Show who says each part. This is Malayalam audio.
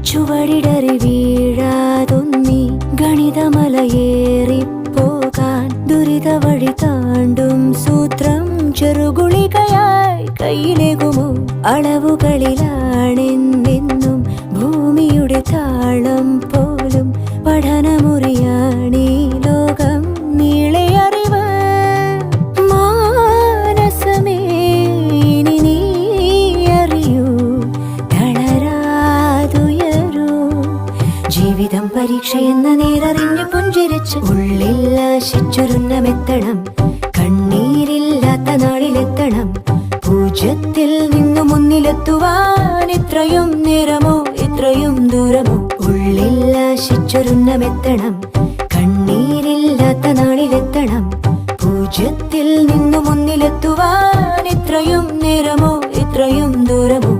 Speaker 1: ചുവടിടറി വീഴാതൊന്നി ഗണിതമലയേറിപ്പോകാൻ ദുരിത വഴി താണ്ടും സൂത്രം ചെറുകുളികയായി കയ്യിലേകുമോ? അളവുകളിലാണെന്നെന്നും ഭൂമിയുടെ താളം പോലും പഠനമുറിയാണീ ലോകം നീളെ അറിവ്. മാനസമേ ഇനി നീ അറിയൂ, തളരാതുയരൂ. ജീവിതം പരീക്ഷയെന്ന നേരറിഞ്ഞു പുഞ്ചിരിച്ച് ഉള്ളിൽ ആശിച്ചൊരുന്നമെത്തണം. കണ്ണീരില്ലാത്ത നാളിലെത്തണം. പൂജ്യത്തിൽ നിന്നു മുന്നിലെത്തുവാൻ ഇത്രയും നേരമോ ഇത്രയും ദൂരമോ? ഉള്ളിൽ ആശിച്ചൊരുന്നമെത്തണം. കണ്ണീരില്ലാത്ത നാളിലെത്തണം. പൂജ്യത്തിൽ നിന്നു മുന്നിലെത്തുവാൻ ഇത്രയും നേരമോ ഇത്രയും ദൂരമോ?